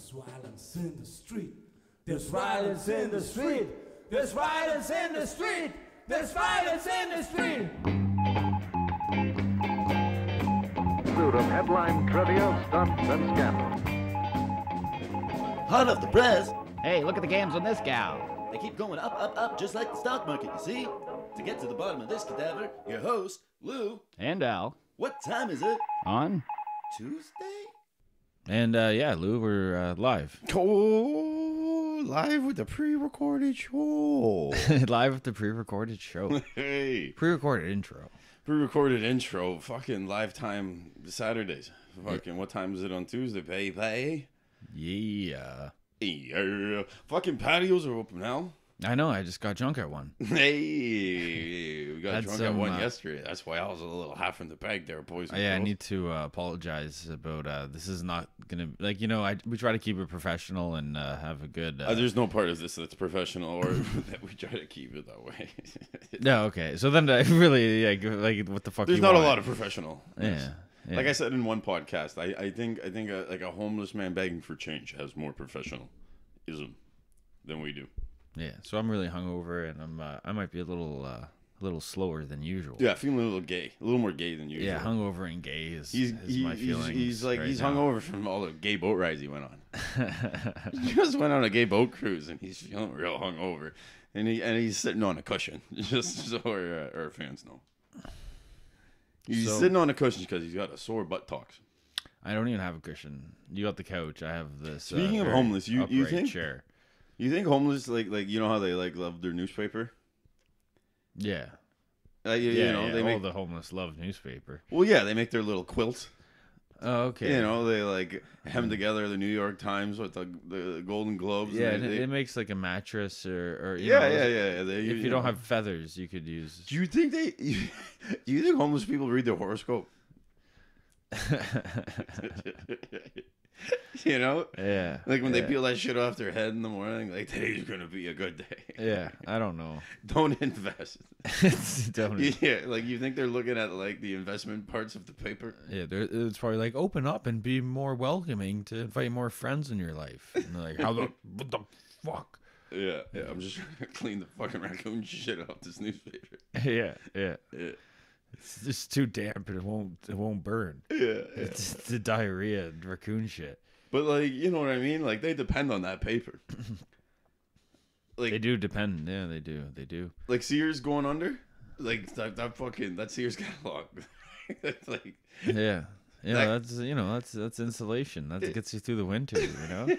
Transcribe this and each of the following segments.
There's violence in the street. There's violence in the street. There's violence in the street. There's violence in the street. Pursuit of headline trivia, stunts, and scandal. Hot off the press. Hey, look at the games on this gal. They keep going up, up, up, just like the stock market, you see? To get to the bottom of this cadaver, your host, Lou. And Al. What time is it? On Tuesday? And yeah, Lou, we're live. Oh, live with the pre-recorded show. Live with the pre-recorded show. Hey. Pre-recorded intro. Pre-recorded intro. Fucking live time Saturdays. Fucking what time is it on Tuesday, baby? Yeah. Yeah. Fucking patios are open now. I know, I just got drunk at one. Hey, we got Had drunk some, at one yesterday. That's why I was a little half in the bag there, boys. Yeah, I need to apologize about this is not gonna we try to keep it professional and have a good there's no part of this that's professional or that we try to keep it that way. No, okay. So then really like what the fuck There's you not want? a lot of professional. Yeah. Like I said in one podcast, I think like a homeless man begging for change has more professionalism than we do. Yeah, so I'm really hungover, and I might be a little slower than usual. Yeah, feeling a little gay, a little more gay than usual. Yeah, hungover and gay is my feeling. He's like right he's now. hungover from all the gay boat rides he went on. He just went on a gay boat cruise, and he's feeling real hungover, and he's sitting on a cushion, just so our fans know. He's sitting on a cushion because he's got a sore buttocks. I don't even have a cushion. You got the couch. I have this. Speaking of very homeless, you upright think chair? You think homeless like you know how they like love their newspaper? Yeah. You know they all make the homeless love newspaper. well, yeah, they make their little quilts. Oh, okay. You know, they like hem together the New York Times with the Golden Globes. Yeah, and it makes like a mattress or yeah. If you don't have feathers, you could use. Do you think do you think homeless people read their horoscope? You know? Yeah. Like when they peel that shit off their head in the morning, like today's gonna be a good day. Yeah, I don't know. Don't invest. Don't. Yeah, like you think they're looking at like the investment parts of the paper? Yeah, it's probably like open up and be more welcoming to invite more friends in your life. And they're like, what the fuck? Yeah. I'm just trying to clean the fucking raccoon shit off this newspaper. Yeah. Yeah. It's just too damp and it won't burn. Yeah. It's the diarrhea and raccoon shit. But like, you know what I mean? Like they depend on that paper. Like They do depend. Yeah, they do. like Sears going under, like that Sears catalog. It's like Yeah. That's insulation. That gets you through the winter, you know?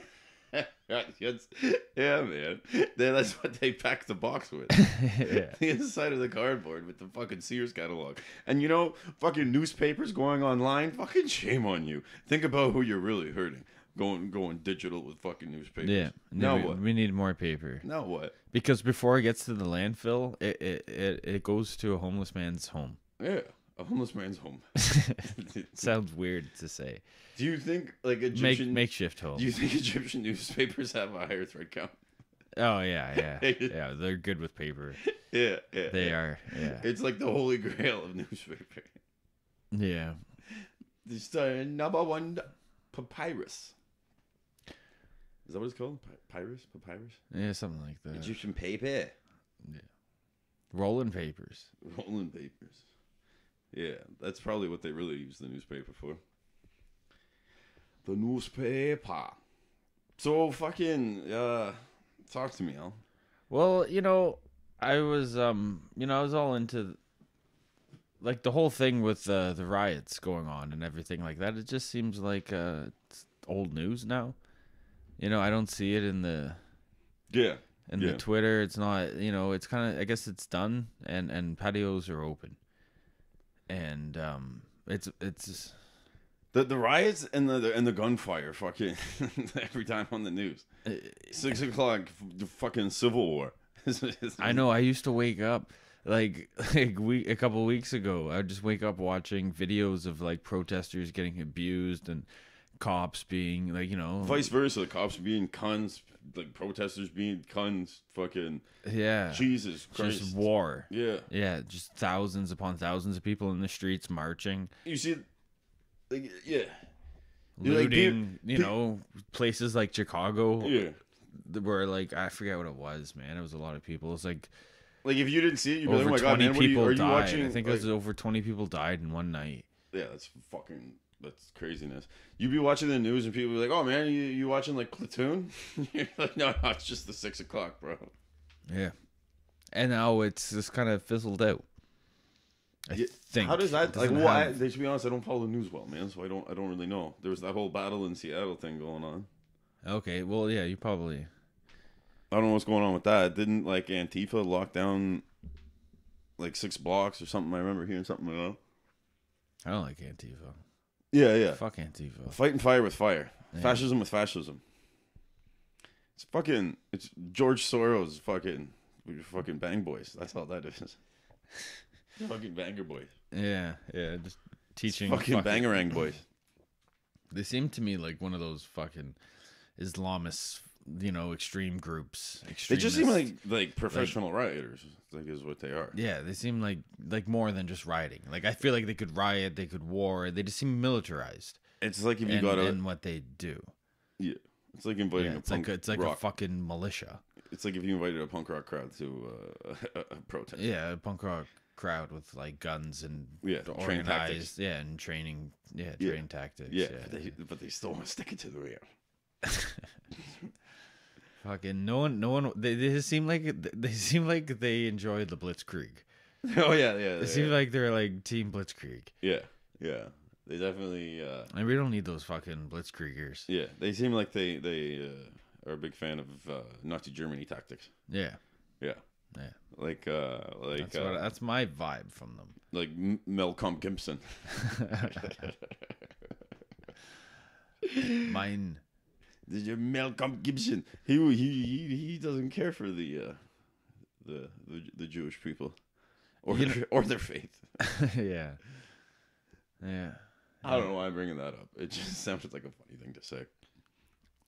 yeah, man. That's what they pack the box with. Yeah. The inside of the cardboard with the fucking Sears catalog. And you know, fucking newspapers going online, fucking shame on you. Think about who you're really hurting. Going digital with fucking newspapers. Yeah. Now we, what? We need more paper. Now what? Because before it gets to the landfill, it goes to a homeless man's home. Yeah. A homeless man's home. Sounds weird to say. Do you think like Egyptian makeshift home? Do you think Egyptian newspapers have a higher thread count? Oh yeah. Yeah, they're good with paper. Yeah. They are. Yeah. It's like the holy grail of newspaper. Yeah. It's number one papyrus. Is that what it's called? Papyrus? Yeah, something like that. Egyptian paper. Yeah. Rolling papers. Rolling papers. Yeah, that's probably what they really use the newspaper for. The newspaper. So fucking talk to me, Al. Well, I was I was all into like the whole thing with the riots going on and everything like that. It just seems like it's old news now. I don't see it in the the Twitter. It's not, it's kind of, I guess it's done and patios are open. And it's the riots and the gunfire fucking every time on the news. 6 o'clock, the fucking Civil War. I know. I used to wake up a couple weeks ago. I would just wake up watching videos of like protesters getting abused and cops being like, vice versa. Cops being cunts, like protesters being cunts. Fucking Jesus Christ, just war. Yeah, just thousands upon thousands of people in the streets marching. You see, looting, places like Chicago. Yeah. Where like I forget what it was, man. It was a lot of people. It's like if you didn't see it, you'd be like, over oh my god, 20 man, people are you died. watching? I think it was over 20 people died in one night. Yeah, that's craziness. You'd be watching the news and people be like, oh man, you watching like Platoon? You're like, no, it's just the 6 o'clock, bro. Yeah. And now it's just kind of fizzled out. I think. How does that Doesn't like? have- To be honest, I don't follow the news well, man. So I don't really know. There was that whole battle in Seattle thing going on. Okay, well, yeah, you probably. I don't know what's going on with that. Didn't like Antifa lock down like 6 blocks or something? I remember hearing something like that. I don't like Antifa. Yeah. Fuck Antifa. Fighting fire with fire. Yeah. Fascism with fascism. It's George Soros fucking bang boys. That's all that is. Fucking banger boys. Yeah, just teaching. Fucking bangerang boys. They seem to me like one of those fucking Islamist, extreme groups. They just seem extremist. like professional rioters. Like is what they are. Yeah, they seem like more than just rioting. Like I feel like they could riot, they could war. They just seem militarized. It's like if you in what they do. Yeah, it's like inviting Yeah, a punk a fucking militia. It's like if you invited a punk rock crowd to a protest. Yeah, a punk rock crowd with like guns and train tactics. Yeah, and training. Yeah, Yeah. train tactics. Yeah, Yeah, but they still want to stick it to the rear. fucking no one. They just seem like they enjoy the Blitzkrieg. Oh yeah. It seems like they're like Team Blitzkrieg. Yeah. They definitely. And we don't need those fucking Blitzkriegers. Yeah, they seem like they are a big fan of Nazi Germany tactics. Yeah. Like That's my vibe from them. like Malcolm Gibson. Mine. Did you Malcolm Gibson? He doesn't care for the Jewish people or their faith. Yeah. I don't know why I'm bringing that up. It just sounded like a funny thing to say.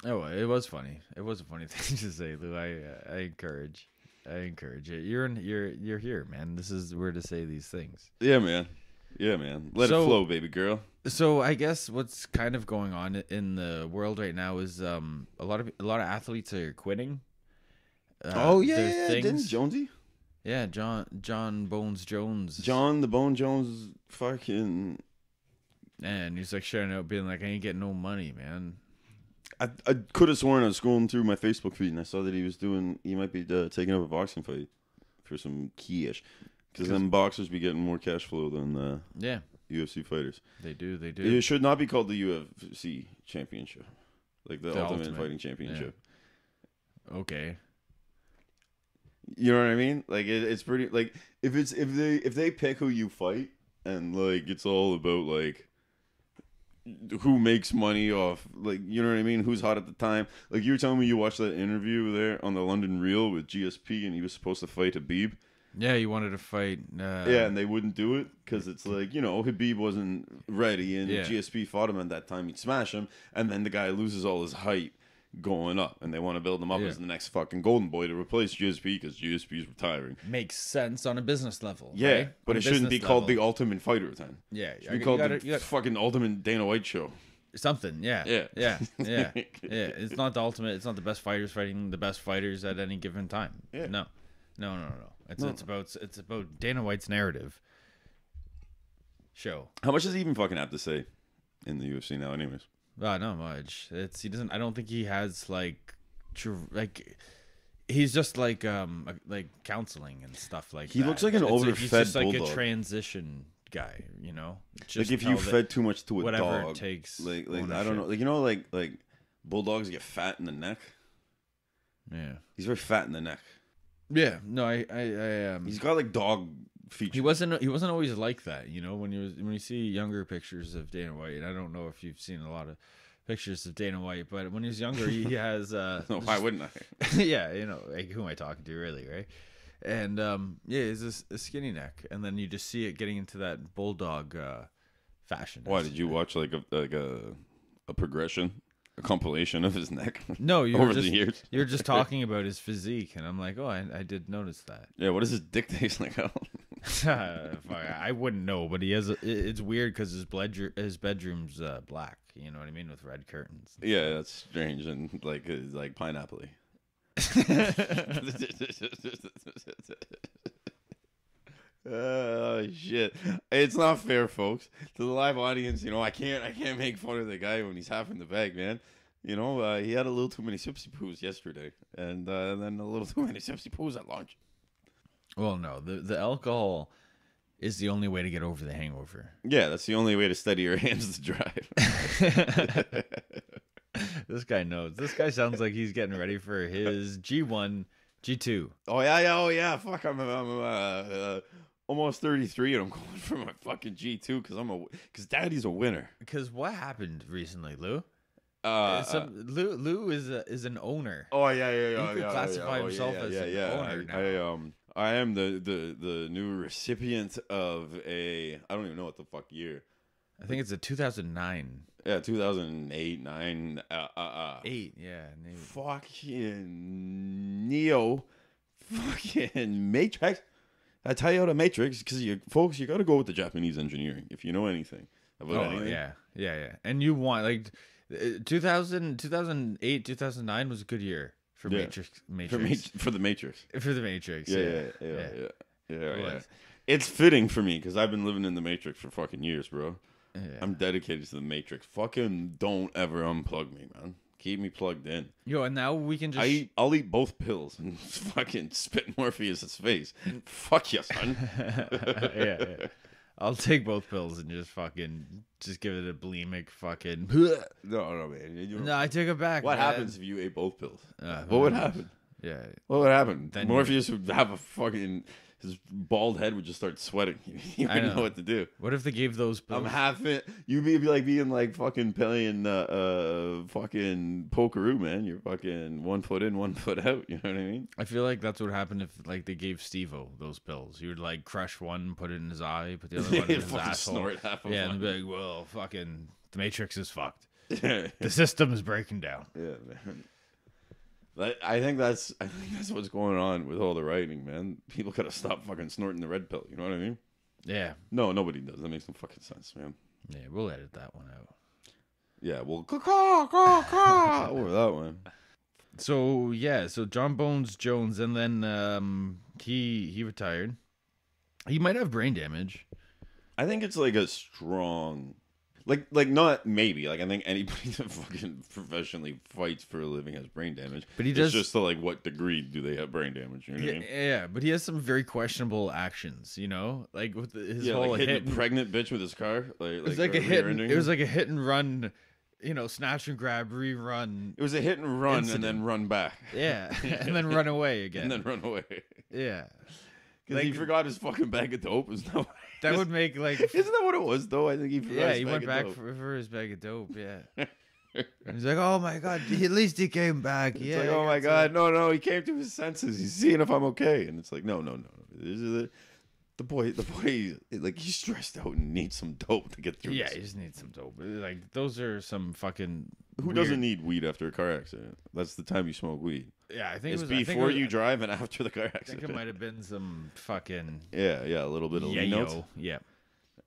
Oh, it was funny. It was a funny thing to say, Lou. I encourage it. You're here, man. This is where to say these things. Yeah, man. Let it flow, baby girl. So I guess what's kind of going on in the world right now is a lot of athletes are quitting. Didn't Jonesy? Yeah, John Bones Jones. John the Bone Jones fucking. And he's like sharing out, being like, I ain't getting no money, man. I could have sworn I was scrolling through my Facebook feed and I saw that he might be taking up a boxing fight for some cash. Because then boxers be getting more cash flow than UFC fighters. They do. It should not be called the UFC Championship, like the Ultimate Fighting Championship. Yeah. Okay. You know what I mean? Like it's pretty. Like if they pick who you fight and like it's all about like who makes money off, like, you know what I mean? Who's hot at the time? Like you were telling me you watched that interview there on the London Reel with GSP and he was supposed to fight Habib. Yeah, you wanted to fight. Yeah, and they wouldn't do it because it's like, Habib wasn't ready and GSP fought him at that time. He'd smash him and then the guy loses all his height going up and they want to build him up as the next fucking golden boy to replace GSP because GSP's retiring. Makes sense on a business level. Yeah, right? but it shouldn't be called the Ultimate Fighter then. Yeah. It should be called the fucking Ultimate Dana White Show. Something, yeah. Yeah. It's not the ultimate. It's not the best fighters fighting the best fighters at any given time. Yeah. No. It's about Dana White's narrative show. How much does he even fucking have to say in the UFC now, anyways? Not much. He doesn't. I don't think he has he's just like counseling and stuff like that. He looks like an overfed He's just like bulldog. A transition guy, Like Just if you fed too much to a whatever dog, it takes. like ownership. I don't know, like bulldogs get fat in the neck. Yeah, he's very fat in the neck. Yeah, no, I he's got like dog features. He wasn't always like that, when you see younger pictures of Dana White, and I don't know if you've seen a lot of pictures of Dana White, but when he was younger, he has no, why wouldn't I? Yeah, like who am I talking to, really, right? And it's a skinny neck, and then you just see it getting into that bulldog fashion. Why did you watch like a progression? A compilation of his neck. No, over the years. You're just talking about his physique, and I'm like, oh, I did notice that. Yeah, what does his dick taste like? I wouldn't know, but he has. It's weird because his bedroom's black. You know what I mean, with red curtains. Yeah, that's strange and like pineapple. Oh shit! It's not fair, folks. To the live audience, I can't make fun of the guy when he's half in the bag, man. He had a little too many sipsy poos yesterday, and then a little too many sipsy poos at lunch. Well, no, the alcohol is the only way to get over the hangover. Yeah, that's the only way to steady your hands to drive. This guy knows. This guy sounds like he's getting ready for his G1, G2. Oh yeah. Fuck, I'm almost 33, and I'm going for my fucking G2 because Daddy's a winner. Because what happened recently, Lou? Lou is an owner. Oh yeah. He could classify himself as an owner now. I am the new recipient of I don't even know what the fuck year. I think it's a 2009. Yeah, 2008, 9. 8, yeah. Maybe. Fucking Neo. Fucking Matrix. I tell you how to Matrix, because you got to go with the Japanese engineering, if you know anything about anything. Yeah. And you want, like, 2008, 2009 was a good year for Matrix. For the Matrix. For the Matrix. Yeah. It's fitting for me, because I've been living in the Matrix for fucking years, bro. Yeah. I'm dedicated to the Matrix. Fucking don't ever unplug me, man. Keep me plugged in. Yo, and now we can just... I'll eat both pills and fucking spit Morpheus' face. Fuck you, son. Yeah. I'll take both pills and just give it a bulimic fucking... No, man. No, I take it back. What happens if you ate both pills? What would happen? Yeah. What would happen? Then Morpheus would have a fucking... His bald head would just start sweating. He wouldn't know what to do. What if they gave those pills? I'm half it. You'd be like being like fucking playing fucking pokeroo, man. You're fucking 1 foot in, 1 foot out. You know what I mean? I feel like that's what happened if like they gave Steve-O those pills. He would like crush one, put it in his eye, put the other one in his asshole. Snort half of and be like, well, fucking the Matrix is fucked. The system is breaking down. Yeah, man. I think that's what's going on with all the writing, man. People gotta stop fucking snorting the red pill. You know what I mean? Yeah. No, nobody does. That makes no fucking sense, man. Yeah, we'll edit that one out. Yeah, we'll caw over that one. So John Bones Jones, and then he retired. He might have brain damage. I think it's like a strong. Like not maybe. Like I think anybody that fucking professionally fights for a living has brain damage. But he does. It's just to like what degree do they have brain damage? You know what I mean? Yeah, but he has some very questionable actions. Like with his whole like hitting a pregnant bitch with his car. It was like a hit. It was like a hit and run. Snatch and grab, rerun. It was a hit and run incident. And then run back. Yeah, and then run away again. And then run away. Yeah. Because he forgot his fucking bag of dope. That would make like... Isn't that what it was, though? I think he forgot his bag of dope. Yeah, he went back for his bag of dope, yeah. He's like, oh my God, at least he came back. It's like, oh my God, no, he came to his senses. He's seeing if I'm okay. And it's like, no. This is the boy, like, he's stressed out and needs some dope to get through this. He just needs some dope. Like, those are some fucking... Who doesn't need weed after a car accident? That's the time you smoke weed. Yeah, I think it's before you drive and after the car accident. I think it might have been some fucking... Yeah, a little bit of notes. Yeah,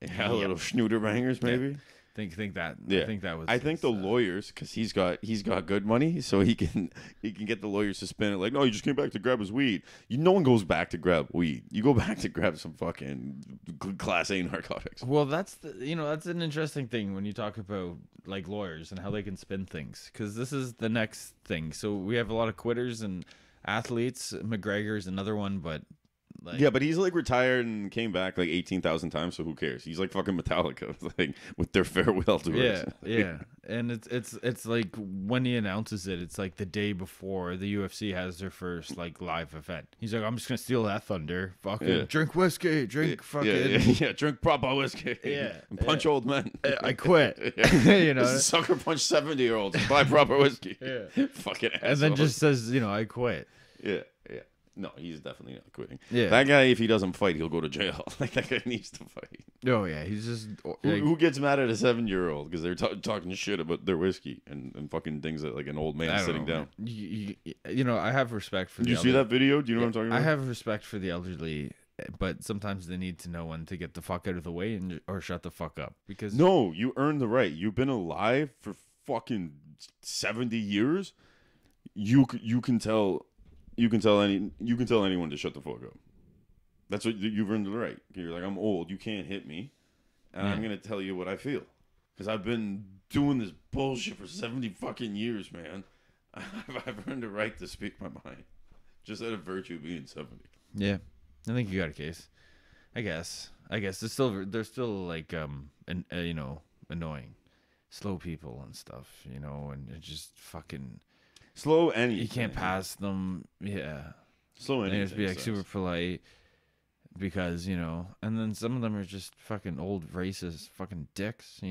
a little schnooter bangers, maybe. Yeah. Think that. Yeah. I think that was. I think the lawyers, because he's got good money, so he can get the lawyers to spin it like, no, he just came back to grab his weed. No one goes back to grab weed. You go back to grab some fucking class A narcotics. Well, that's that's an interesting thing when you talk about like lawyers and how they can spin things, because this is the next thing. So we have a lot of quitters and athletes. McGregor's another one, but. But he's like retired and came back like 18,000 times, so who cares? He's like fucking Metallica, like with their farewell tours. Yeah. And it's like when he announces it, it's like the day before the UFC has their first like live event. He's like, I'm just gonna steal that thunder. Fucking drink whiskey, drink drink proper whiskey. And punch old men. I quit. Sucker punch 70-year-olds and buy proper whiskey. Fucking asshole. And then just says, I quit. Yeah. No, he's definitely not quitting. Yeah. That guy, if he doesn't fight, he'll go to jail. Like, that guy needs to fight. Oh, yeah. He's just... Who gets mad at a 7-year-old because they're talking shit about their whiskey and fucking things that, like, an old man sitting down? I have respect for Did you see that video? Do you know what I'm talking about? I have respect for the elderly but sometimes they need to know when to get the fuck out of the way or shut the fuck up because No, you earned the right. You've been alive for fucking 70 years. You can tell anyone to shut the fuck up. That's what you've earned the right. You're like, I'm old. You can't hit me, and I'm gonna tell you what I feel because I've been doing this bullshit for 70 fucking years, man. I've earned the right to speak my mind, just out of virtue of being 70. Yeah, I think you got a case. I guess they're still like annoying, slow people and stuff, and it's just fucking Slow anything. you can't pass them. Yeah, Slow anything. they have to be like sucks. super polite because and then some of them are just fucking old racist fucking dicks,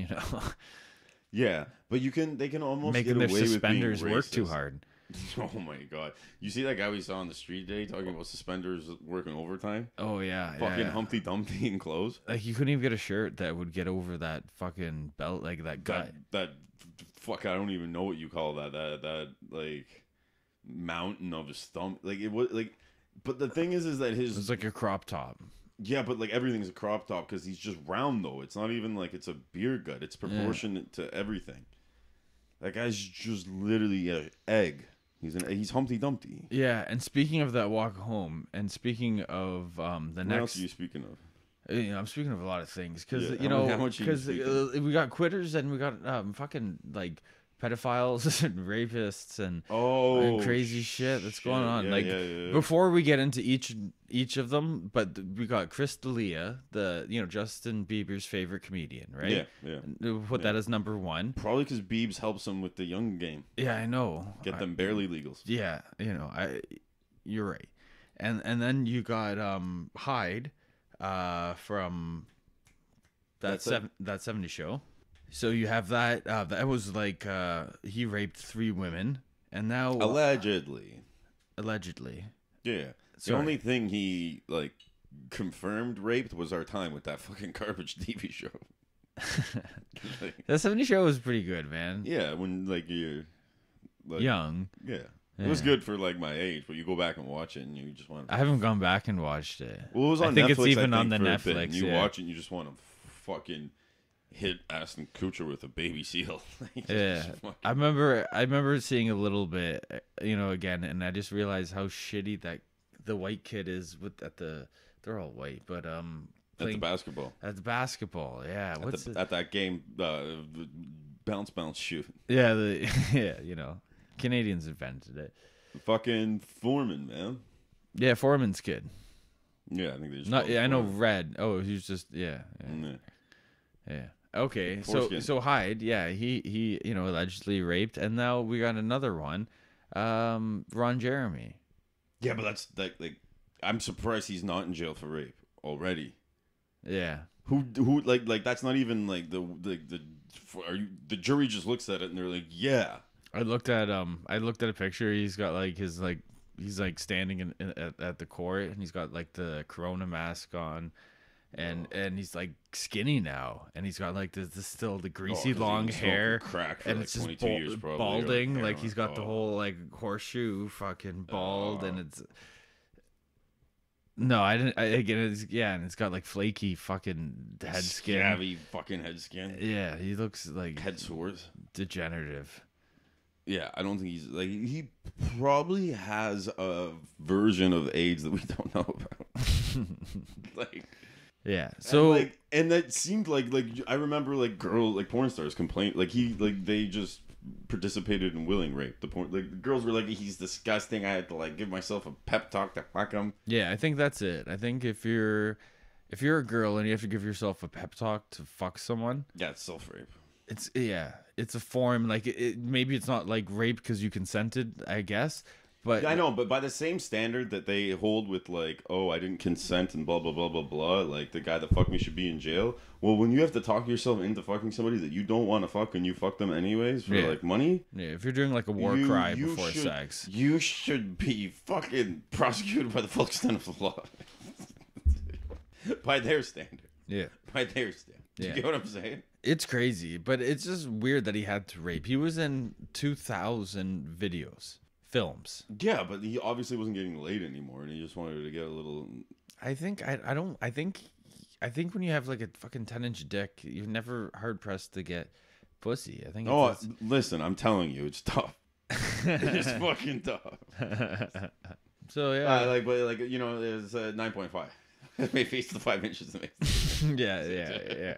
Yeah, but they can almost making get their away with suspenders being work too racist. hard. Oh my god! You see that guy we saw on the street today talking about suspenders working overtime? Oh yeah, Fucking yeah. Humpty Dumpty in clothes. Like you couldn't even get a shirt that would get over that fucking belt, like that gut. That fuck, I don't even know what you call that. That like mountain of his stomach. Like it was like, but the thing is that It was like a crop top. yeah, but like everything's a crop top because he's just round though. It's not even like it's a beer gut. It's proportionate to everything. That guy's just literally an egg. He's Humpty Dumpty. Yeah, and speaking of that walk home, and speaking of the What next, else are you speaking of? I'm speaking of a lot of things because Yeah, how much are you speaking? we got quitters and we got fucking like pedophiles and rapists and crazy shit that's going on. Yeah, like yeah. before we get into each of them, but we got Chris D'Elia, the Justin Bieber's favorite comedian, right? Yeah, yeah. We'll put that as number one. Probably because Biebs helps him with the young game. Yeah, I know. Get them barely legals. Yeah, you're right. And then you got Hyde from that 70 show. So you have that that was like he raped 3 women and now Allegedly. Sorry. Yeah. The only thing he like confirmed raped was our time with that fucking garbage TV show. That 70 show was pretty good, man. Yeah, when like you're like, Young. Yeah. It was good for like my age, but you go back and watch it and you just want to I haven't gone back and watched it. Well, it was on I think Netflix, it's even on the for a bit, Netflix. and you yeah. watch it and you just want to fucking hit Aston Kutcher with a baby seal. Yeah, I remember seeing a little bit, again, and I just realized how shitty that the white kid is they're all white, but At the basketball. At the basketball, yeah. At that game, bounce shoot. Yeah, Canadians invented it. Fucking Foreman, man. Yeah, Foreman's kid. Yeah, I think they just. Not, call him I know Foreman. Red. Oh, he's just yeah. Okay, Foreskin. so Hyde, yeah, he allegedly raped, and now we got another one, Ron Jeremy. Yeah, but that's like I'm surprised he's not in jail for rape already. Yeah. Who like that's not even like the jury just looks at it and they're like, yeah. I looked at a picture. He's got like his like he's like standing at the court, and he's got like the Corona mask on, and he's like skinny now, and he's got like this still the greasy 'cause long he was hair, smoking crack for and like it's just 22 years probably, or balding. like Like he's got the heroin. whole like horseshoe fucking bald, and it's. No, I didn't. And it's got like flaky fucking head skin. Scabby fucking head skin. Yeah, he looks like Head sores. degenerative. Yeah, I don't think he's like he probably has a version of AIDS that we don't know about. Like Yeah. So and that seemed like I remember like porn stars complain like they just participated in willing rape. The girls were like, he's disgusting. I had to like give myself a pep talk to fuck him. yeah, I think that's it. I think if you're a girl and you have to give yourself a pep talk to fuck someone, Yeah, it's self rape. it's a form like maybe it's not like rape because you consented, I guess. But I know, but by the same standard that they hold with like, oh, I didn't consent and blah blah blah blah blah, like the guy that fucked me should be in jail. Well, when you have to talk yourself into fucking somebody that you don't want to fuck and you fuck them anyways for like money, yeah, if you're doing like a war cry before sex, you should be fucking prosecuted by the full extent of the law. By their standard. yeah, By their standard. Do you Yeah. get what I'm saying? it's crazy. But it's just weird that he had to rape. He was in 2,000 films. Yeah, but he obviously wasn't getting laid anymore, and he just wanted to get a little. I think I don't. I think when you have like a fucking 10-inch dick, you're never hard pressed to get pussy. I think. Oh, It's listen, I'm telling you, it's tough. It's fucking tough. so yeah, but you know, there's 9.5. Maybe it's the 5 inches that makes. yeah.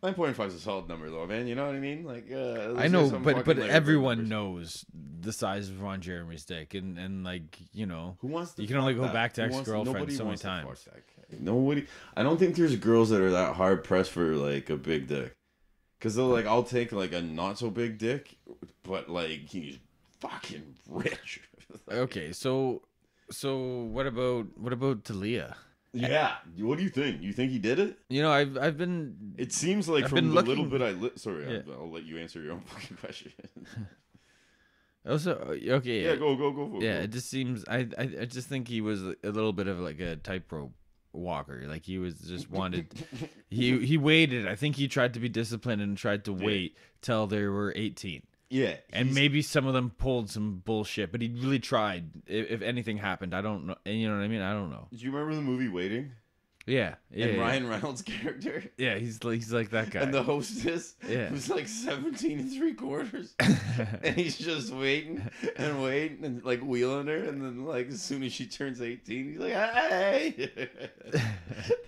9.5 is a solid number, though, man. You know what I mean? Like, I know, but everyone knows the size of Ron Jeremy's dick, and like, you know, who wants to you can only go that? back to Who wants- ex-girlfriends nobody so many wants to times. fuck that guy. Nobody. I don't think there's girls that are that hard pressed for like a big dick, because they'll like, I'll take like a not so big dick, but like he's fucking rich. Okay, so what about Talia? Yeah. What do you think? You think he did it? You know, I've been. It seems like I've from been the little looking- bit sorry, Yeah. I'll let you answer your own fucking question. Also, okay. Yeah, go for it. Yeah, go. it just seems. I just think he was a little bit of like a tightrope walker. Like he was just wanted. he waited. I think he tried to be disciplined and tried to wait till they were 18. Yeah. And maybe some of them pulled some bullshit, but he really tried. If anything happened, I don't know. And you know what I mean? I don't know. Do you remember the movie Waiting? Yeah. And Ryan Reynolds' character? Yeah, he's like that guy. And the hostess Yeah. who's like 17 3/4. And he's just waiting and like wheeling her. And then like as soon as she turns 18, he's like, hey.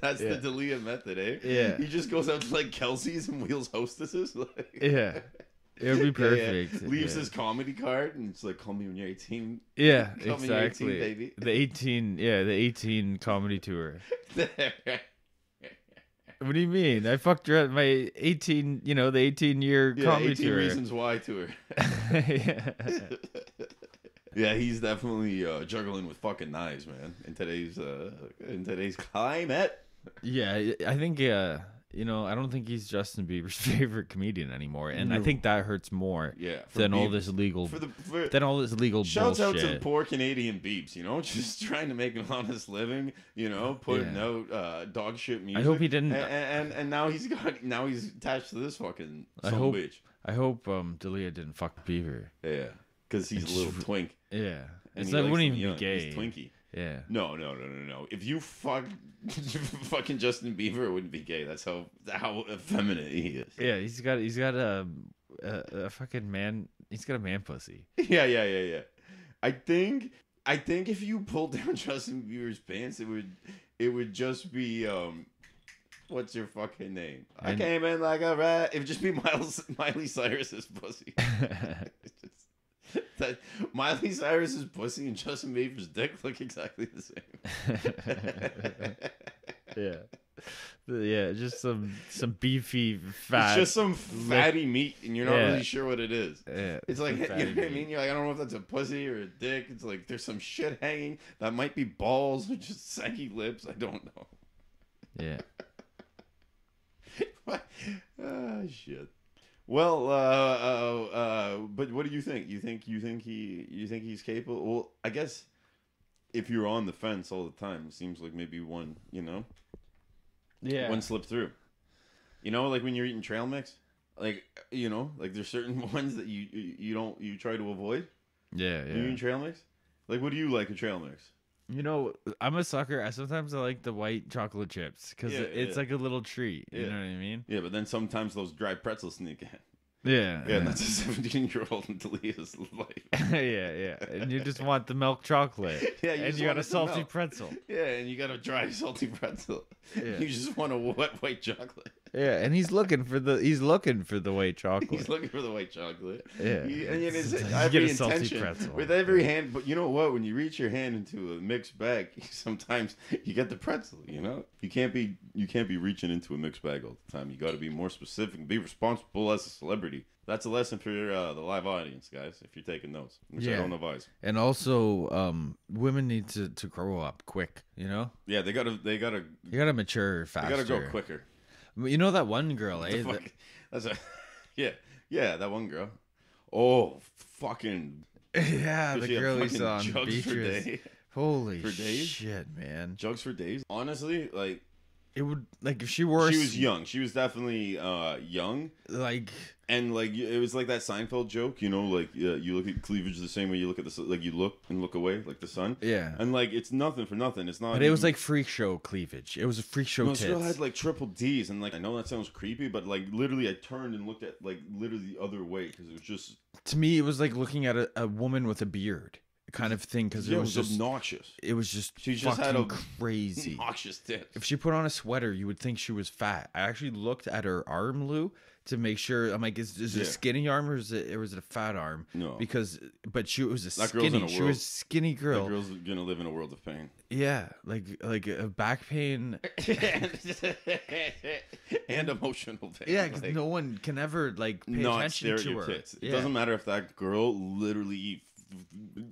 That's the Dalia method, eh? Yeah. He just goes out to like Kelsey's and wheels hostesses. Like, Yeah. It would be perfect. Yeah. Leaves his comedy card and it's like, call me when you're 18. Yeah, Call me when you're 18, exactly. baby. The 18 comedy tour. What do you mean? I fucked her at my 18, the 18-year comedy 18 tour. Reasons Why tour. Yeah. Yeah, he's definitely juggling with fucking knives, man. In today's climate. Yeah, I think I don't think he's Justin Bieber's favorite comedian anymore, and I think that hurts more than all this legal than all this legal shouts bullshit. out to the poor Canadian beeps, just trying to make an honest living, putting out dog shit music. I hope he didn't. And now he's attached to this fucking bitch. I hope Dalia didn't fuck Bieber. Yeah, because he's a little twink. Yeah, And it's he like likes wouldn't them even young. be gay. He's twinky. Yeah. No. If you fucking Justin Bieber, it wouldn't be gay. That's how effeminate he is. Yeah, he's got a fucking man. He's got a man pussy. Yeah. I think if you pulled down Justin Bieber's pants, it would just be what's your fucking name? I came in like a rat. It would just be Miley Cyrus's pussy. That Miley Cyrus's pussy and Justin Bieber's dick look exactly the same. Yeah, just some beefy fat. It's just some fatty meat, and you're not really sure what it is. Yeah, it's like, you know what I meat. mean? You're like, I don't know if that's a pussy or a dick. It's like there's some shit hanging that might be balls or just saggy lips. I don't know. Yeah. Ah, shit. Well, but what do you think? You think he's capable? Well, I guess if you're on the fence all the time, it seems like maybe one, one slip through. Like when you're eating trail mix, like like there's certain ones that you try to avoid. Yeah. When you're eating trail mix, like what do you like a trail mix? I'm a sucker. Sometimes I like the white chocolate chips because it's like a little treat. You know what I mean? Yeah, but then sometimes those dry pretzels sneak in. Yeah, and that's a 17-year-old in Dalia's life. yeah, and you just want the milk chocolate. Yeah, and you got a salty pretzel. Yeah, and you got a dry salty pretzel. Yeah. You just want a wet white chocolate. Yeah, and he's looking for the white chocolate. He's looking for the white chocolate. Yeah, and it's you every get a salty intention pretzel with every hand. But you know what? When you reach your hand into a mixed bag, sometimes you get the pretzel. You can't be reaching into a mixed bag all the time. You got to be more specific. Be responsible as a celebrity. That's a lesson for the live audience, guys. If you're taking notes, which I don't advise. And also, women need to grow up quick. Yeah, they gotta. You gotta mature faster. They gotta go quicker. That one girl, Yeah, that one girl. Oh, fucking. Yeah, the girl we saw on Jugs for Beatrice. days. Holy for days? shit, man. Jugs for days. Honestly, like, It would like if she wore. She was young. She was definitely young. Like. And like it was like that Seinfeld joke, you know, like you look at cleavage the same way you look at the sun, like you look and look away, like the sun. Yeah. And like it's nothing for nothing. It's not. But it was like freak show cleavage. It was a freak show. This girl had like triple D's, and like I know that sounds creepy, but like literally I turned and looked at like literally the other way because it was just. To me, it was like looking at a woman with a beard kind of thing because it was just obnoxious. It was just she just had a crazy obnoxious tits. If she put on a sweater, you would think she was fat. I actually looked at her arm, Lou, to make sure. I'm like, is it a skinny arm or is it a fat arm? No, but she was that girl's skinny. She was a skinny girl. That girl's gonna live in a world of pain. Yeah, like a back pain and emotional pain. Yeah, because no one can ever like pay attention to her. Tits. It doesn't matter if that girl literally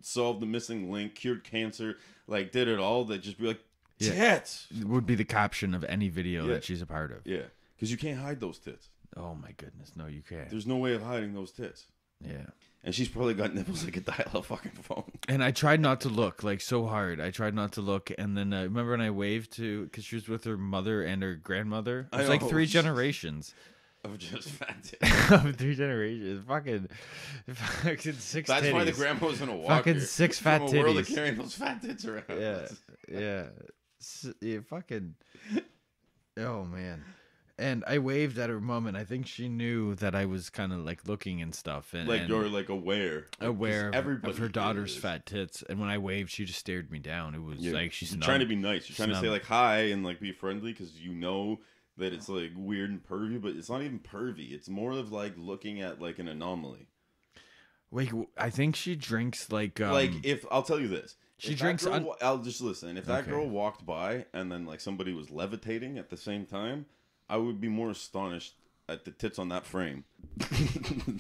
solved the missing link, cured cancer, like did it all. That just be like tits would be the caption of any video that she's a part of. Yeah, because you can't hide those tits. Oh my goodness, no, you can't. There's no way of hiding those tits. Yeah. And she's probably got nipples that could dial a fucking phone. And I tried not to look, like, so hard. I tried not to look. And then, remember when I waved to... Because she was with her mother and her grandmother? It was like 3 generations. Of just fat tits. Of 3 generations. Fucking 6 That's titties. why the grandma was in a walker. Fucking 6 fat titties. From a world of carrying those fat tits around. Yeah. Yeah, fucking... Oh, man. And I waved at her mom, and I think she knew that I was kind of like looking and stuff, and like you're like aware of her daughter's fat tits. And when I waved, she just stared me down. It was like she's trying to be nice. You're trying to say like hi and like be friendly because you know that it's like weird and pervy, but it's not even pervy. It's more of like looking at like an anomaly. Wait, I think she drinks like if I'll tell you this. She drinks. I'll just listen. If that girl walked by and then like somebody was levitating at the same time, I would be more astonished at the tits on that frame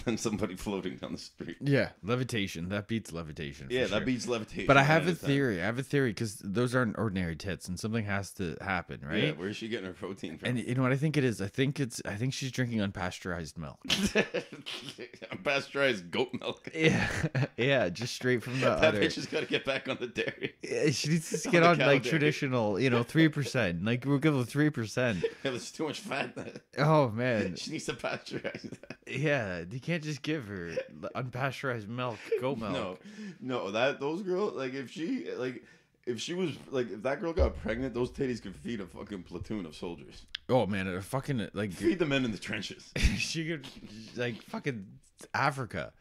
than somebody floating down the street. Yeah, levitation. That beats levitation. Yeah, that beats levitation. But I have a theory. I have a theory because those aren't ordinary tits, and something has to happen, right? Yeah, where is she getting her protein from? And you know what I think it is? I think she's drinking unpasteurized milk. Unpasteurized goat milk. Yeah, just straight from the that udder. bitch has got to get back on the dairy. Yeah, she needs to get on like dairy. Traditional, 3%. Like we'll give her 3%. Yeah, there's too much fat in that. Oh man, she needs to pasteurize that. Yeah, you can't just give her unpasteurized milk, goat milk. No, those girls if that girl got pregnant, those titties could feed a fucking platoon of soldiers. Oh man, a fucking feed the men in the trenches. She could fucking Africa.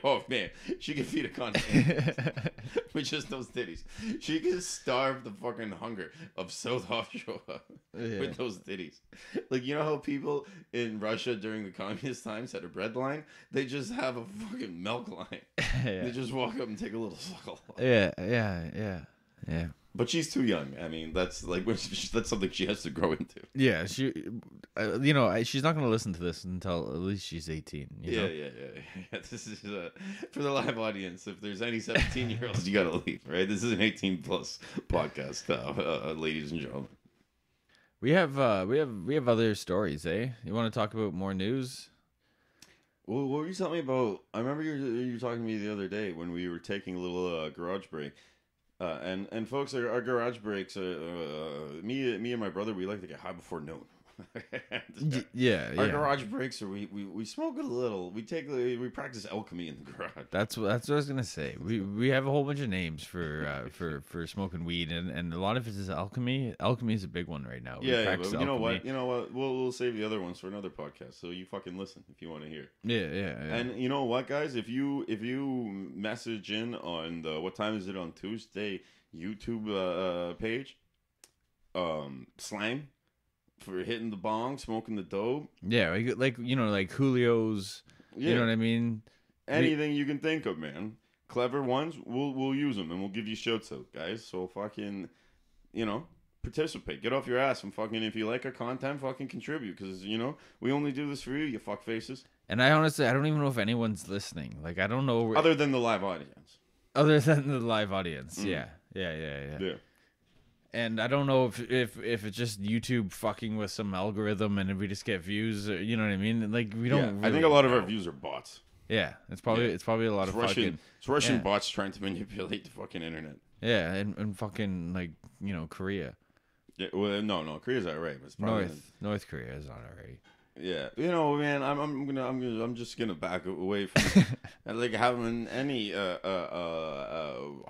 Oh man, she could feed a continent with just those titties. She could starve the fucking hunger of South Offshore with those titties. Like you know how people in Russia during the communist times had a bread line? They just have a fucking milk line. They just walk up and take a little suckle. Yeah. But she's too young. I mean, that's that's something she has to grow into. Yeah, she's not going to listen to this until at least she's 18. Yeah. This is for the live audience. If there's any 17-year-olds, you got to leave. Right? This is an 18+ podcast, ladies and gentlemen. We have other stories, eh? You want to talk about more news? Well, what were you telling me about? I remember you were talking to me the other day when we were taking a little garage break. And folks, our garage breaks. Me and my brother, we like to get high before noon. Our garage breaks are we smoke a little. We practice alchemy in the garage. That's what I was gonna say. We have a whole bunch of names for smoking weed, and a lot of it is alchemy. Alchemy is a big one right now. But you know what? We'll save the other ones for another podcast. So you fucking listen if you want to hear. Yeah. And you know what, guys? If you message in on the what time is it on Tuesday YouTube page, slang. For hitting the bong, smoking the dope. Yeah, like Julio's. Yeah. You know what I mean? Anything you can think of, man. Clever ones, we'll use them and we'll give you shouts out, guys. So fucking, participate. Get off your ass and fucking, if you like our content, fucking contribute. Because, we only do this for you fuck faces. And I honestly, I don't even know if anyone's listening. Like, I don't know. Other than the live audience. Mm. Yeah. And I don't know if it's just YouTube fucking with some algorithm and if we just get views, you know what I mean? Like we don't. Yeah, really I think a lot of our views are bots. Yeah, it's probably a lot of Russian bots trying to manipulate the fucking internet. Yeah, and fucking Korea. Yeah, well, no, Korea's alright, but it's probably North Korea is not alright. Yeah, you know, man, I'm just gonna back away from like having any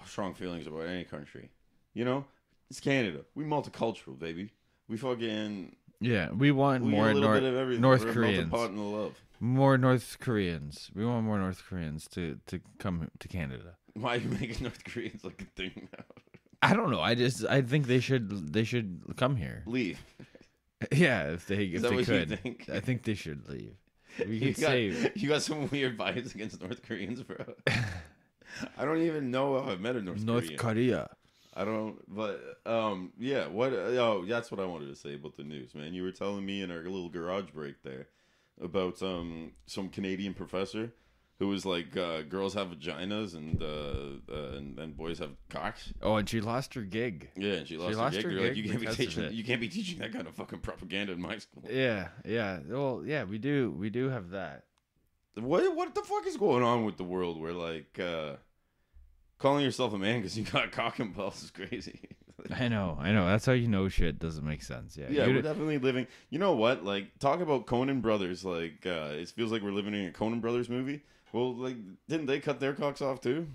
strong feelings about any country. You know, it's Canada. We multicultural, baby. We fucking we want more a little bit of everything. North We're a Koreans. melting pot in the love. More North Koreans. We want more North Koreans to come to Canada. Why are you making North Koreans like a thing now? I don't know. I think they should come here. Leave. Yeah, if they what could. you think? I think they should leave. We You could save. you got some weird bias against North Koreans, bro. I don't even know if I've met a North Korean. Korea. I don't, but yeah. That's what I wanted to say about the news, man. You were telling me in our little garage break there about some Canadian professor who was like, girls have vaginas and boys have cocks. Oh, and she lost her gig. Yeah, and she lost her gig. They're like, you can't be teaching that kind of fucking propaganda in my school. Yeah. Well, yeah, we do have that. What the fuck is going on with the world where like calling yourself a man because you got cock and balls is crazy. I know. That's how you know shit doesn't make sense. Yeah, we're definitely living. You know what? Like, talk about Coen Brothers. Like, it feels like we're living in a Coen Brothers movie. Well, like, didn't they cut their cocks off too?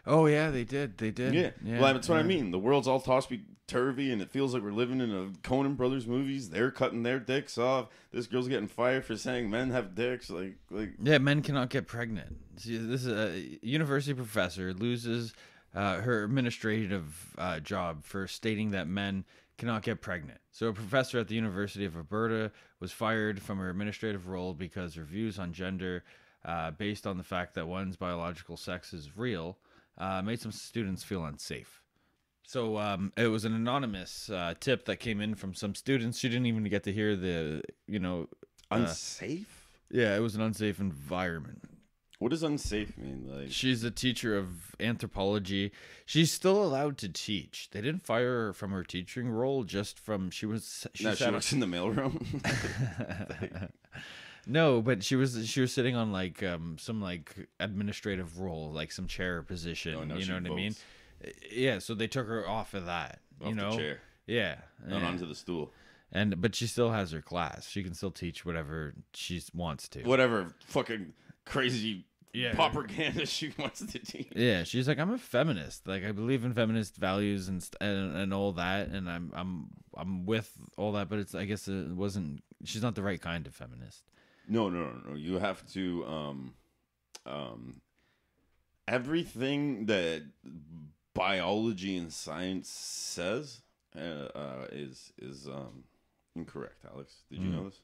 Oh yeah, they did. Yeah. Well, that's what I mean. The world's all topsy-turvy, and it feels like we're living in a Coen Brothers movies. They're cutting their dicks off. This girl's getting fired for saying men have dicks. Like. Yeah, men cannot get pregnant. See, this is a university professor loses her administrative job for stating that men cannot get pregnant. So a professor at the University of Alberta was fired from her administrative role because her views on gender, based on the fact that one's biological sex is real, made some students feel unsafe. So it was an anonymous tip that came in from some students. She didn't even get to hear the, Unsafe? Yeah, it was an unsafe environment. What does unsafe mean? Like, she's a teacher of anthropology. She's still allowed to teach. They didn't fire her from her teaching role just from she works in the mailroom. No, but she was sitting on like some like administrative role, like some chair position. Oh, you know what I mean? Yeah. So they took her off of that. Off the chair. Yeah. Not onto the stool. But she still has her class. She can still teach whatever she wants to. Whatever fucking crazy propaganda she wants to teach. Yeah, she's like, I'm a feminist. Like, I believe in feminist values and all that, and I'm with all that. But I guess it wasn't. She's not the right kind of feminist. No. You have to everything that biology and science says is incorrect. Alex, did you know this?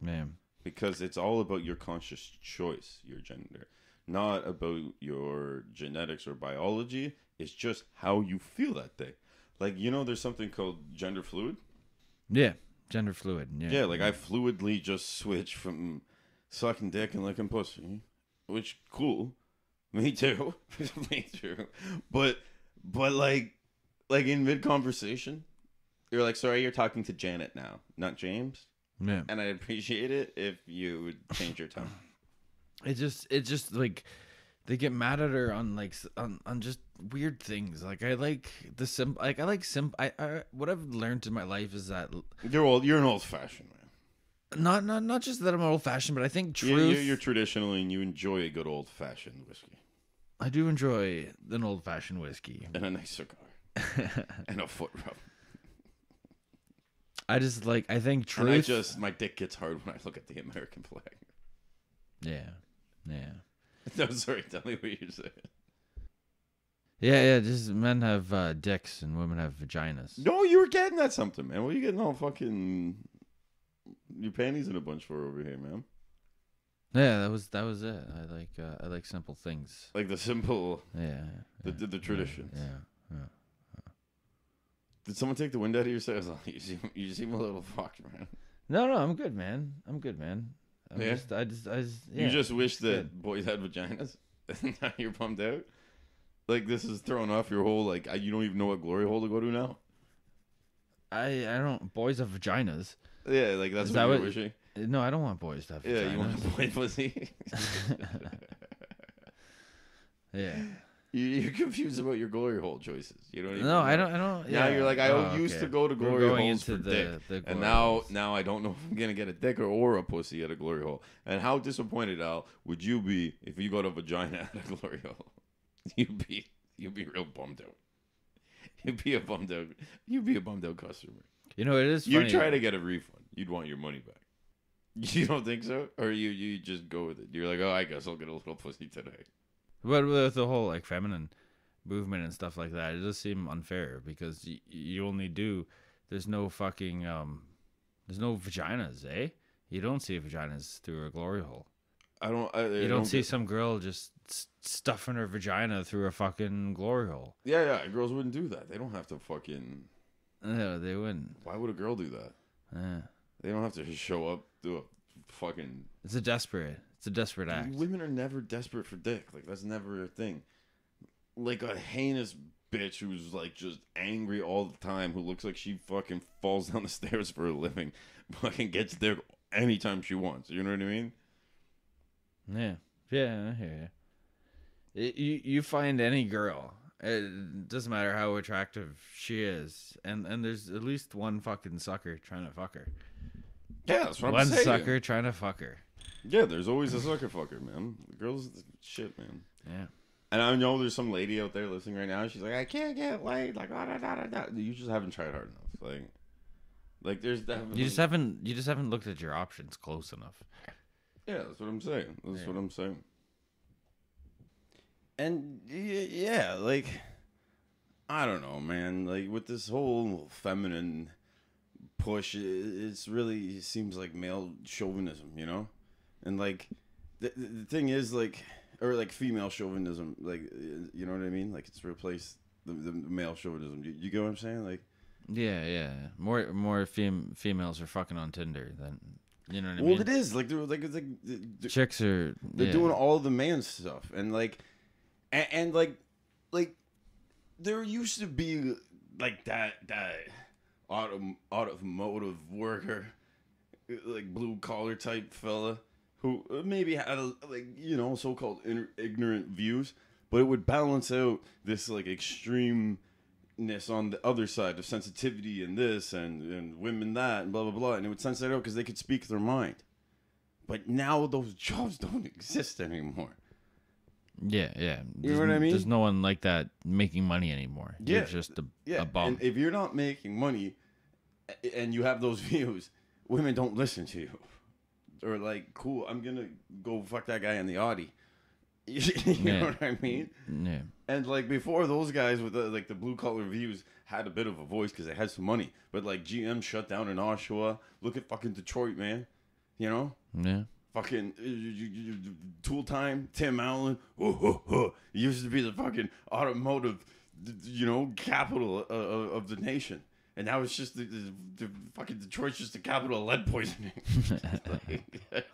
Ma'am. Because it's all about your conscious choice, your gender, not about your genetics or biology. It's just how you feel that day. Like, there's something called gender fluid. Yeah, gender fluid. Yeah, like I fluidly just switch from sucking dick and licking pussy, which cool. Me too. Me too. But like in mid conversation, you're like, sorry, you're talking to Janet now, not James. Yeah. And I'd appreciate it if you would change your tone. It's just like they get mad at her on like on just weird things. Like I like the I what I've learned in my life is that You're an old fashioned man. Not just that I'm old fashioned, but I think truth. You're traditional and you enjoy a good old fashioned whiskey. I do enjoy an old fashioned whiskey and a nice cigar and a foot rub. I think truth. And my dick gets hard when I look at the American flag. Yeah. No, sorry, tell me what you're saying. Yeah, just men have dicks and women have vaginas. No, you were getting at something, man. What are you getting all fucking your panties in a bunch for over here, man? Yeah, that was it. I like simple things. Like the simple. Yeah. The traditions. Yeah. Did someone take the wind out of your sails? You seem a little fucked, man. No, I'm good, man. I just You just wish that boys had vaginas, and now you're bummed out. Like this is throwing off your whole you don't even know what glory hole to go to now. I don't. Boys have vaginas. Yeah, like that's what you're wishing. No, I don't want boys to have vaginas. Yeah, you want a boy pussy. Yeah. You're confused about your glory hole choices. You don't even No, know. I don't. Now Yeah. you're like, I used to go to We're glory going holes into for the dick, glory and now holes. I don't know if I'm gonna get a dick or a pussy at a glory hole. And how disappointed, Al, would you be if you got a vagina at a glory hole? You'd be real bummed out. You'd be a bummed out customer. You know, it is funny. You try to get a refund. You'd want your money back. You don't think so? Or you just go with it? You're like, oh, I guess I'll get a little pussy today. But with the whole like feminine movement and stuff like that, it does seem unfair because you only do. There's no fucking there's no vaginas, eh? You don't see vaginas through a glory hole. You don't see some girl just stuffing her vagina through a fucking glory hole. Yeah. Girls wouldn't do that. They don't have to fucking. No, they wouldn't. Why would a girl do that? Yeah. They don't have to just show up, do a fucking. It's a desperate act. Women are never desperate for dick. Like, that's never a thing. Like a heinous bitch who's like just angry all the time, who looks like she fucking falls down the stairs for a living, fucking gets there anytime she wants. You know what I mean? Yeah, I hear you. You find any girl, it doesn't matter how attractive she is, and there's at least one fucking sucker trying to fuck her. Yeah, that's what One I'm saying. sucker trying to fuck her. Yeah, there's always a sucker fucker, man. Girls, shit, man. Yeah. And I know there's some lady out there listening right now. She's like, I can't get laid. Like, da, da, da, da, da. You just haven't tried hard enough. Like there's definitely. You just haven't looked at your options close enough. Yeah, that's what I'm saying. That's what I'm saying. And yeah, like, I don't know, man. Like with this whole feminine push, it's really seems like male chauvinism, you know? And like, the thing is, like, or like female chauvinism, like, you know what I mean? Like it's replaced the male chauvinism. You get what I'm saying? Like, yeah. More females are fucking on Tinder than. You know what I well, mean? it is like they're chicks are they're doing all the man stuff, and like, and like there used to be like that automotive worker, like blue collar type fella who maybe had like, you know, so-called ignorant views, but it would balance out this like extreme on the other side of sensitivity and this and women that and blah blah blah, and it would sense that out because they could speak their mind. But now those jobs don't exist anymore. Yeah. You know what I mean? There's no one like that making money anymore. Yeah, You're just a bum. And if you're not making money and you have those views, women don't listen to you. Or like, cool, I'm gonna go fuck that guy in the Audi. You know what I mean? Yeah. And like before, those guys with the blue collar views had a bit of a voice because they had some money. But like GM shut down in Oshawa. Look at fucking Detroit, man. You know? Yeah. Fucking Tool Time, Tim Allen. It used to be the fucking automotive, you know, capital of the nation. And now it's just the fucking Detroit's just the capital of lead poisoning.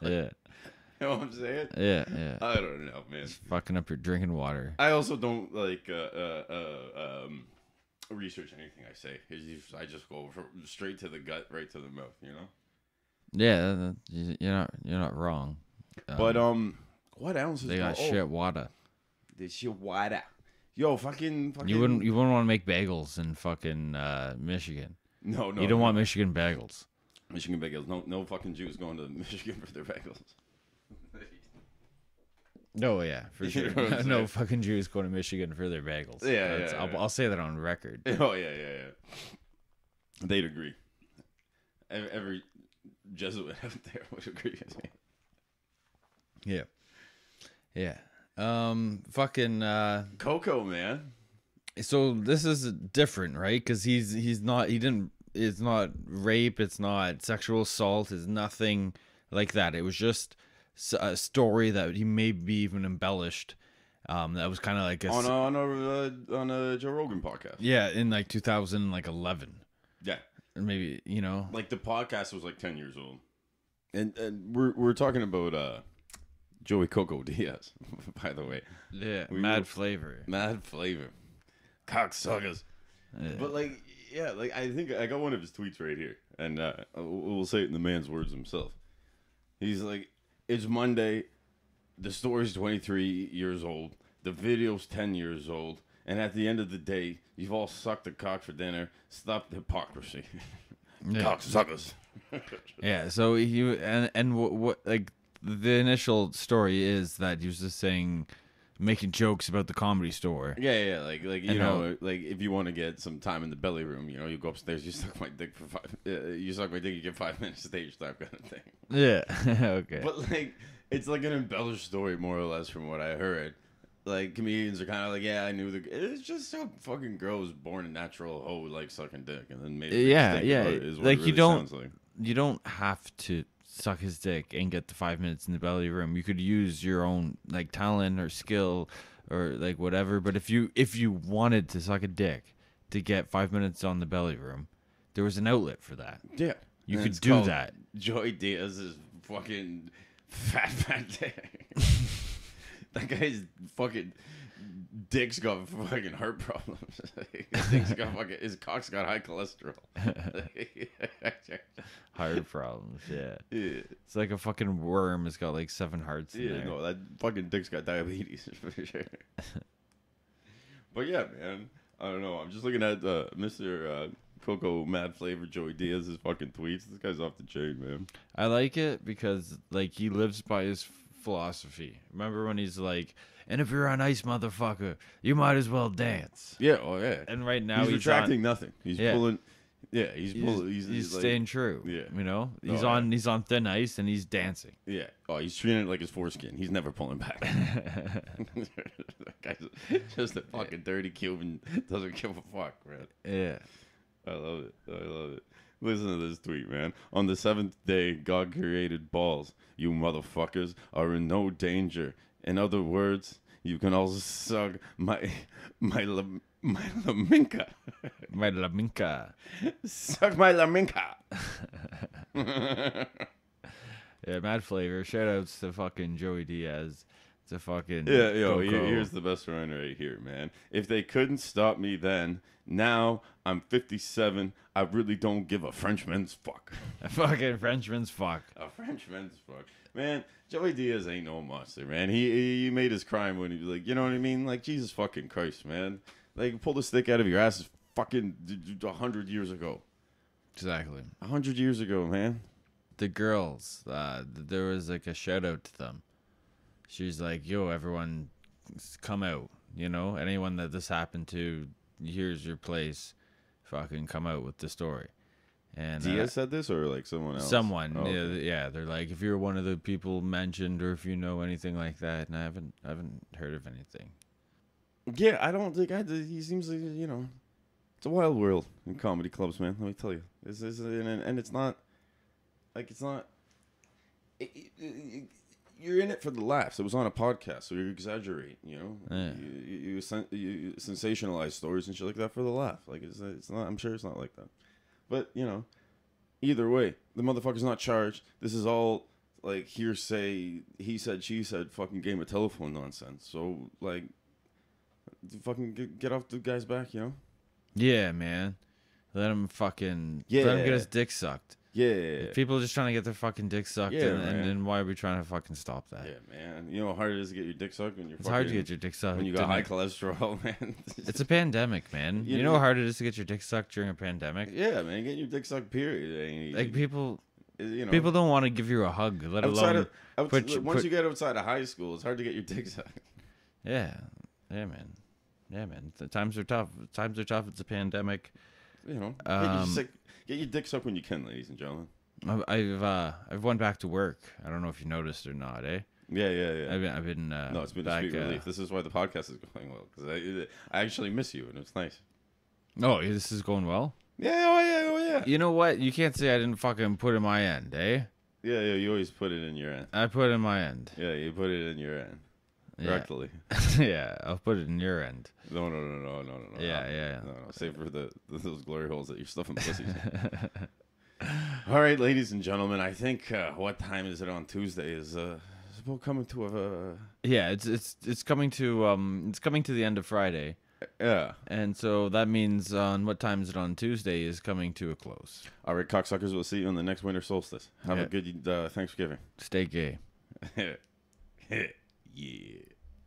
Yeah. You know what I'm saying? Yeah. I don't know, man. It's fucking up your drinking water. I also don't like research anything I say. I just go straight to the gut, right to the mouth. You know? Yeah, you're not wrong. But what else? They got shit water. They shit water. Yo, fucking. You wouldn't want to make bagels in fucking Michigan. No. You don't want Michigan bagels. Michigan bagels. No fucking Jews going to Michigan for their bagels. No, yeah, for You sure. know what I'm No saying? fucking Jews going to Michigan for their bagels. Yeah. I'll say that on record. Oh yeah. They'd agree. Every Jesuit out there would agree with me. Yeah. Fucking. Coco, man. So this is different, right? Because he's not. He didn't. It's not rape. It's not sexual assault. It's nothing like that. It was just a story that he maybe even embellished. That was kind of like on a Joe Rogan podcast. Yeah, in like 2011. Yeah, or maybe, you know, like the podcast was like 10 years old, and we're talking about Joey Coco Diaz, by the way. Yeah, mad flavor, cocksuckers. Yeah. But like, yeah, like I think I got one of his tweets right here, and we'll say it in the man's words himself. He's like, "It's Monday. The store's 23 years old. The video's 10 years old. And at the end of the day, you've all sucked a cock for dinner. Stop the hypocrisy. Yeah. Cocksuckers. Yeah, so what like the initial story is that he was just making jokes about the Comedy Store. Yeah, like you know, like if you want to get some time in the belly room, you know, you go upstairs, you suck my dick for you suck my dick, you get 5 minutes stage time kind of thing. Yeah, okay. But like, it's like an embellished story, more or less, from what I heard. Like, comedians are kind of like, yeah, I knew it's just a fucking girl was born a natural hoe, like sucking dick, and then made it yeah. is what Like it really sounds like. You don't have to suck his dick and get the 5 minutes in the belly room. You could use your own like talent or skill or like whatever. But if you wanted to suck a dick to get 5 minutes on the belly room, there was an outlet for that. Yeah, You and could it's do called that. Joey Diaz's fucking fat dick. That guy's fucking dick's got fucking heart problems. His cock's got high cholesterol. Heart problems, yeah. Yeah. It's like a fucking worm. It's got like 7 hearts in there. No, that fucking dick's got diabetes for sure. But yeah, man, I don't know. I'm just looking at Mr. Coco Mad Flavor Joey Diaz's fucking tweets. This guy's off the chain, man. I like it because like he lives by his philosophy. Remember when he's like, and if you're on ice, motherfucker, you might as well dance. Yeah, oh yeah. And right now he's retracting on, nothing. He's Yeah. pulling. Yeah, he's like, staying true. Yeah. You know, he's Oh, he's on thin ice and he's dancing. Yeah. Oh, he's treating it like his foreskin. He's never pulling back. That guy's just a fucking dirty Cuban. Doesn't give a fuck, man. Yeah. I love it. Listen to this tweet, man. On the 7th day, God created balls. You motherfuckers are in no danger. In other words, you can also suck my laminka. My laminka. Suck my laminka. Yeah, Mad Flavor. Shout outs to fucking Joey Diaz. To fucking Yeah, Coco. here's the best one right here, man. If they couldn't stop me then, now I'm 57. I really don't give a Frenchman's fuck. A fucking Frenchman's fuck. A Frenchman's fuck. Man, Joey Diaz ain't no monster, man. He made his crime when he was like, you know what I mean? Like, Jesus fucking Christ, man. Like, pull the stick out of your ass fucking 100 years ago. Exactly. 100 years ago, man. The girls, there was like a shout out to them. She's like, yo, everyone come out. You know, anyone that this happened to, here's your place. Fucking come out with the story. And Diaz said this or like someone else? Someone, Oh, okay. yeah. They're like, if you're one of the people mentioned or if you know anything like that, and I haven't heard of anything. Yeah, I don't think he seems like, you know, it's a wild world in comedy clubs, man. Let me tell you. And it's not, like, it's not, you're in it for the laughs. It was on a podcast, so you exaggerate, you know? Yeah. You sensationalize stories and shit like that for the laugh. Like, it's not, I'm sure it's not like that. But, you know, either way, the motherfucker's not charged. This is all, like, hearsay, he said, she said, fucking game of telephone nonsense. So, like, fucking get off the guy's back, you know? Yeah, man. Let him get his dick sucked. Yeah. People are just trying to get their fucking dick sucked, Yeah, and why are we trying to fucking stop that? Yeah, man. You know how hard it is to get your dick sucked when you're It's hard to get your dick sucked. when you got high cholesterol, man. It's a pandemic, man. You know how hard it is to get your dick sucked during a pandemic? Yeah, man. Getting your dick sucked, period. Like, people you know, don't want to give you a hug, let alone... once you get outside of high school, it's hard to get your dick sucked. Yeah, man. The times are tough. It's a pandemic. You know, get your dick sucked when you can, ladies and gentlemen. I've went back to work. I don't know if you noticed or not, eh? Yeah. I've been No, it's been back, a sweet relief. This is why the podcast is going well, because I actually miss you, and it's nice. Oh, this is going well? Yeah, oh yeah. You know what? You can't say I didn't fucking put in my end, eh? Yeah, you always put it in your end. I put in my end. Yeah, you put it in your end. Yeah. Rectally. Yeah, I'll put it in your end. No. Yeah. No. Save for those glory holes that you're stuffing pussies. All right, ladies and gentlemen, I think what time is it on Tuesday is about coming to a Yeah, it's coming to the end of Friday. yeah. And so that means on what time is it on Tuesday is coming to a close. All right, cocksuckers, we'll see you on the next winter solstice. Have a good Thanksgiving. Stay gay. Yeah.